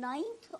9th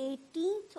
18th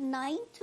9th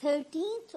13th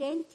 10th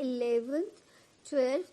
11th 12th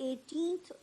18th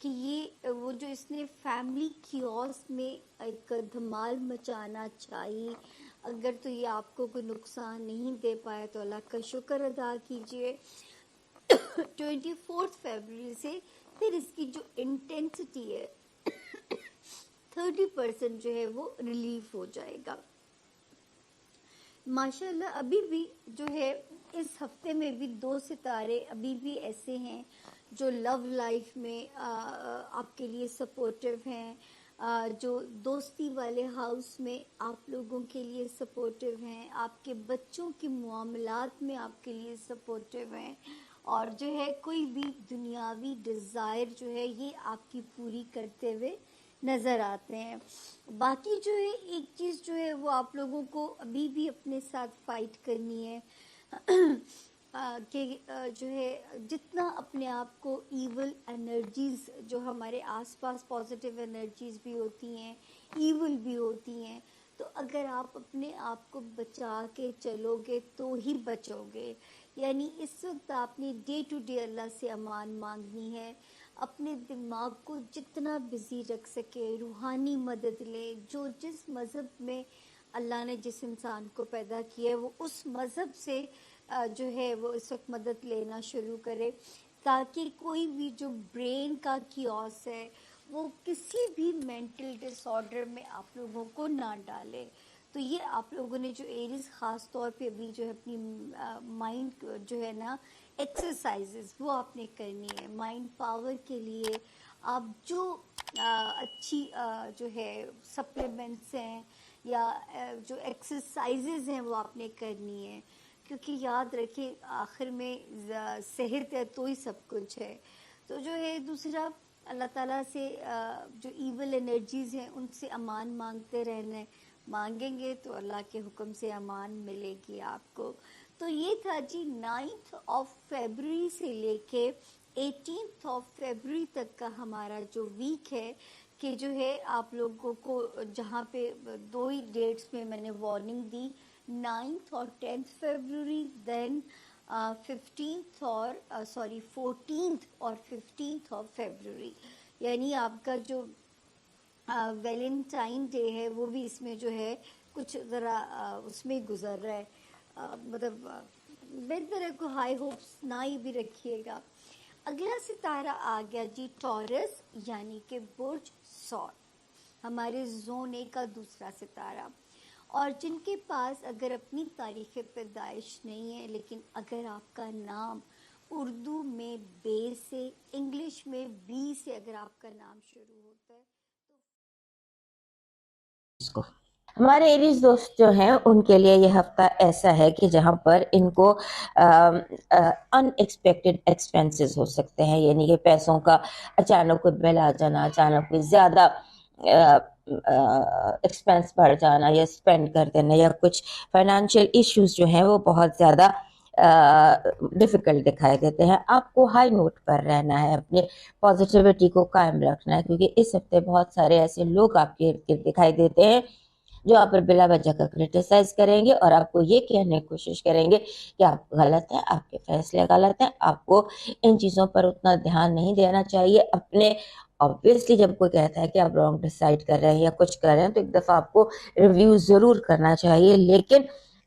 کہ یہ وہ جو اس نے فیملی کیوس میں ایک دھمال مچانا چاہیے، اگر تو یہ آپ کو کوئی نقصان نہیں دے پایا تو اللہ کا شکر ادا کیجئے۔ 24 فیبرری سے پھر اس کی جو انٹینسٹی ہے 30% جو ہے وہ ریلیف ہو جائے گا ماشاءاللہ۔ ابھی بھی جو ہے اس ہفتے میں بھی 2 ستارے ابھی بھی ایسے ہیں جو لو لائف میں آپ کے لیے سپورٹیو ہیں، جو دوستی والے ہاؤس میں آپ لوگوں کے لیے سپورٹیو ہیں، آپ کے بچوں کے معاملات میں آپ کے لیے سپورٹیو ہیں، اور جو ہے کوئی بھی دنیاوی ڈیزائر جو ہے یہ آپ کی پوری کرتے ہوئے نظر آتے ہیں۔ باقی جو ہے ایک چیز جو ہے وہ آپ لوگوں کو ابھی بھی اپنے ساتھ فائٹ کرنی ہے کہ جو ہے جتنا اپنے آپ کو ایول انرجیز جو ہمارے آس پاس پازیٹیو انرجیز بھی ہوتی ہیں، ایول بھی ہوتی ہیں، تو اگر آپ اپنے آپ کو بچا کے چلو گے تو ہی بچو گے۔ یعنی اس وقت آپ نے ڈے ٹو ڈے اللہ سے امان مانگنی ہے، اپنے دماغ کو جتنا بزی رکھ سکے، روحانی مدد لے، جو جس مذہب میں اللہ نے جس انسان کو پیدا کیا ہے وہ اس مذہب سے جو ہے وہ اس وقت مدد لینا شروع کرے، تاکہ کوئی بھی جو برین کا کیوس ہے وہ کسی بھی مینٹل ڈس آرڈر میں آپ لوگوں کو نہ ڈالے۔ تو یہ آپ لوگوں نے جو ایریز خاص طور پہ ابھی جو ہے اپنی مائنڈ جو ہے نا ایکسرسائزز وہ آپ نے کرنی ہے۔ مائنڈ پاور کے لیے آپ جو اچھی جو ہے سپلیمنٹس ہیں یا جو ایکسرسائزز ہیں وہ آپ نے کرنی ہے، کیونکہ یاد رکھیں آخر میں صحت ہے تو ہی سب کچھ ہے۔ تو جو ہے دوسرا اللہ تعالیٰ سے جو ایول انرجیز ہیں ان سے امان مانگتے رہنا ہے، مانگیں گے تو اللہ کے حکم سے امان ملے گی آپ کو۔ تو یہ تھا جی 9 فیبرری سے لے کے 18 فیبرری تک کا ہمارا جو ویک ہے، کہ جو ہے آپ لوگوں کو جہاں پہ 2 ہی ڈیٹس میں میں نے وارننگ دی، 9 اور 10 فیبرری، دین 15 اور 14 اور 15 آف فیبرری، یعنی آپ کا جو ویلنٹائن ڈے ہے وہ بھی اس میں جو ہے کچھ ذرا اس میں گزر رہا ہے، مطلب بہتر ہے کو ہائی ہوپس نہ ہی بھی رکھیے گا۔ اگلا ستارہ آ گیا جی ٹورس، یعنی کہ برج سور، ہمارے زون اے کا دوسرا ستارہ، اور جن کے پاس اگر اپنی تاریخ پیدائش نہیں ہے لیکن اگر آپ کا نام اردو میں بے سے، انگلش میں بی سے اگر آپ کا نام شروع ہوتا ہے کو ہمارے ایریز دوست جو ہیں ان کے لیے یہ ہفتہ ایسا ہے کہ جہاں پر ان کو ان ایکسپیکٹڈ ایکسپینسز ہو سکتے ہیں، یعنی کہ پیسوں کا اچانک کوئی بل آ جانا، اچانک کوئی زیادہ ایکسپینس بڑھ جانا یا اسپینڈ کر دینا، یا کچھ فائنینشیل ایشوز جو ہیں وہ بہت زیادہ ڈیفیکلٹ دکھائی دیتے ہیں۔ آپ کو ہائی نوٹ پر رہنا ہے، اپنی پازیٹیوٹی کو قائم رکھنا ہے، کیونکہ اس ہفتے بہت سارے ایسے لوگ آپ کے ارد گرد دکھائی دیتے ہیں جو آپ پر بلا وجہ کا کرٹیسائز کریں گے اور آپ کو یہ کہنے کی کوشش کریں گے کہ آپ غلط ہیں، آپ کے فیصلے غلط ہیں، آپ کو ان چیزوں پر اتنا دھیان نہیں دینا چاہیے۔ اپنے obviously جب کوئی کہتا ہے کہ آپ رانگ ڈیسائیڈ کر رہے ہیں یا کچھ کر رہے ہیں تو ایک دفعہ آپ کو ریویو ضرور کرنا چاہیے، لیکن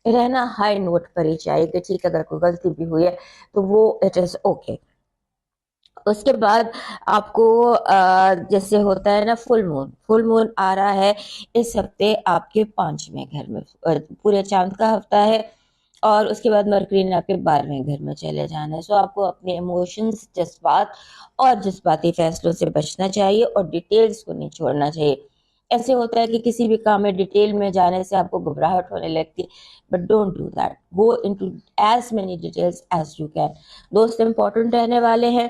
رہنا ہائی نوٹ پر ہی چاہیے کہ ٹھیک اگر کوئی غلطی بھی ہوئی ہے تو وہ اٹ از اوکے۔ اس کے بعد آپ کو جیسے ہوتا ہے نا فل مون آ رہا ہے اس ہفتے آپ کے 5ویں گھر میں، پورے چاند کا ہفتہ ہے، اور اس کے بعد مرکری نے آپ کے 12ویں گھر میں چلے جانا ہے۔ سو آپ کو اپنے ایموشنز، جذبات اور جذباتی فیصلوں سے بچنا چاہیے اور ڈیٹیلز کو نہیں چھوڑنا چاہیے۔ ایسے ہوتا ہے کہ کسی بھی کام میں ڈیٹیل میں جانے سے آپ کو گھبراہٹ ہونے لگتی، but don't do that, go into as many details as you can. دوست امپورٹنٹ رہنے والے ہیں،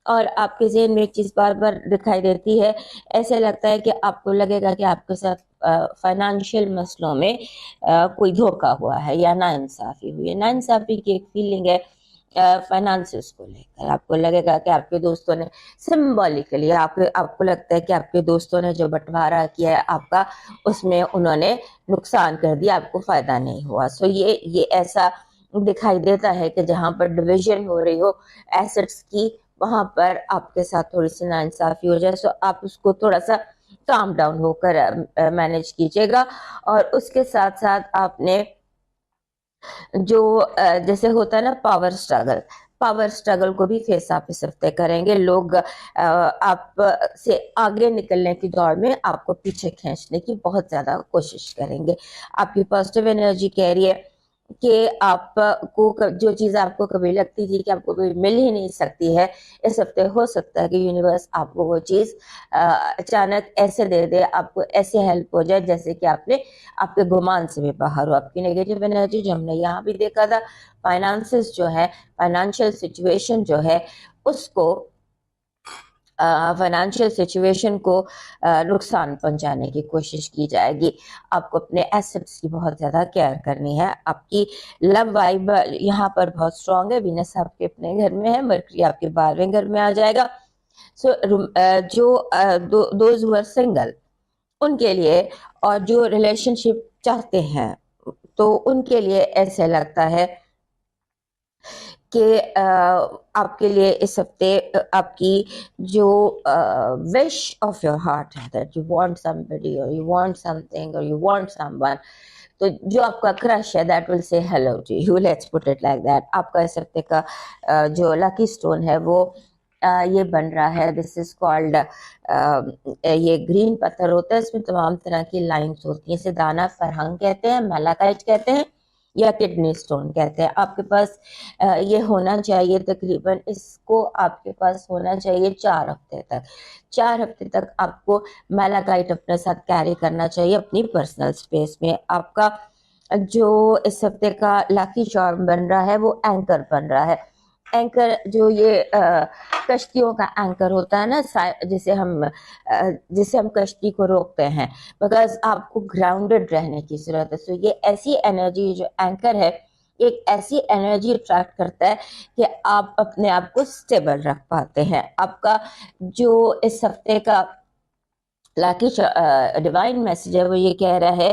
اور آپ کے ذہن میں ایک چیز بار بار دکھائی دیتی ہے، ایسے لگتا ہے کہ آپ کو لگے گا کہ آپ کے ساتھ فائنانشیل مسئلوں میں کوئی دھوکہ ہوا ہے یا ناانصافی ہوئی ہے۔ ناانصافی کی ایک فیلنگ ہے فائنانسز کو لے کر، آپ کو لگے گا کہ آپ کے دوستوں نے سمبولیکلی، آپ کو لگتا ہے کہ آپ کے دوستوں نے جو بٹوارا کیا ہے آپ کا، اس میں انہوں نے نقصان کر دیا، آپ کو فائدہ نہیں ہوا۔ سو یہ ایسا دکھائی دیتا ہے کہ جہاں پر ڈویژن ہو رہی ہو ایسٹس کی، وہاں پر آپ کے ساتھ تھوڑی سی ناانصافی ہو جائے، سو آپ اس کو تھوڑا سا کام ڈاؤن ہو کر مینیج کیجیے گا. اور اس کے ساتھ ساتھ آپ نے جو جیسے ہوتا ہے نا پاور اسٹرگل کو بھی فیس آپ اس ہفتے کریں گے. لوگ آپ سے آگے نکلنے کی دوڑ میں آپ کو پیچھے کھینچنے کی بہت زیادہ کوشش کریں گے. آپ کی پازیٹیو انرجی کہہ رہی ہے کہ آپ کو جو چیز آپ کو کبھی لگتی تھی کہ آپ کو کبھی مل ہی نہیں سکتی ہے، اس ہفتے ہو سکتا ہے کہ یونیورس آپ کو وہ چیز اچانک ایسے دے دے، آپ کو ایسے ہیلپ ہو جائے جیسے کہ آپ کے گمان سے بھی باہر ہو. آپ کی نیگیٹو انرجی جو ہم نے یہاں بھی دیکھا تھا، فائنانسز جو ہے، فائنانشیل سچویشن جو ہے اس کو فائنانشیل سچویشن کو نقصان پہنچانے کی کوشش کی جائے گی. آپ کو اپنے ایسٹس کی بہت زیادہ کیئر کرنی ہے. آپ کی لو وائب یہاں پر بہت اسٹرانگ ہے. وینس آپ کے اپنے گھر میں ہے، مرکری آپ کے 12ویں گھر میں آ جائے گا. سو جو دوز ہو آر سنگل ان کے لیے، اور جو ریلیشن شپ چاہتے ہیں تو ان کے لیے ایسے لگتا ہے کہ آپ کے لیے اس ہفتے آپ کی جو وش آف یور ہارٹ ہے، that you want somebody or you want something or you want someone، تو جو آپ کا کرش ہے دیٹ ول سے hello to you, let's put it like that. آپ کا اس ہفتے کا جو لکی اسٹون ہے وہ یہ بن رہا ہے، دس از کالڈ، یہ گرین پتھر ہوتا ہے، اس میں تمام طرح کی لائنز ہوتی ہیں. اسے دانا فرہنگ کہتے ہیں، میلاکائٹ کہتے ہیں یا کڈنی اسٹون کہتے ہیں. آپ کے پاس یہ ہونا چاہیے تقریباً، اس کو آپ کے پاس ہونا چاہیے 4 ہفتے تک. 4 ہفتے تک آپ کو میلاکائٹ اپنے ساتھ کیری کرنا چاہیے اپنی پرسنل اسپیس میں. آپ کا جو اس ہفتے کا لاکی چارم بن رہا ہے وہ اینکر بن رہا ہے. اینکر جو یہ کشتیوں کا اینکر ہوتا ہے نا، جسے ہم کشتی کو روکتے ہیں، بیکاز آپ کو گراؤنڈڈ رہنے کی ضرورت ہے. سو یہ ایسی انرجی جو اینکر ہے، ایک ایسی انرجی اٹریکٹ کرتا ہے کہ آپ اپنے آپ کو سٹیبل رکھ پاتے ہیں. آپ کا جو اس ہفتے کا لاکی ڈیوائن میسج ہے وہ یہ کہہ رہا ہے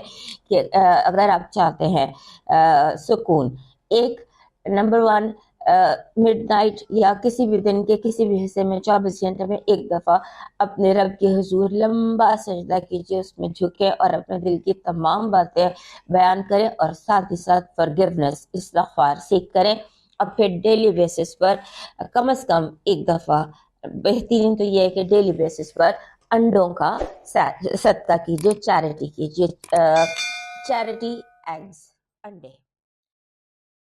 کہ اگر آپ چاہتے ہیں سکون، ایک نمبر 1 مڈ نائٹ یا کسی بھی دن کے کسی بھی حصے میں 24 گھنٹے میں ایک دفعہ اپنے رب کے حضور لمبا سجدہ کیجیے، اس میں جھکیں اور اپنے دل کی تمام باتیں بیان کریں، اور ساتھ ہی ساتھ فرگیونیس، استغفار سیکھ کریں. اور پھر ڈیلی بیسس پر کم از کم ایک دفعہ، بہترین تو یہ ہے کہ ڈیلی بیسس پر انڈوں کا صدقہ کیجیے، چیریٹی کیجیے، چیریٹی ایگز، انڈے.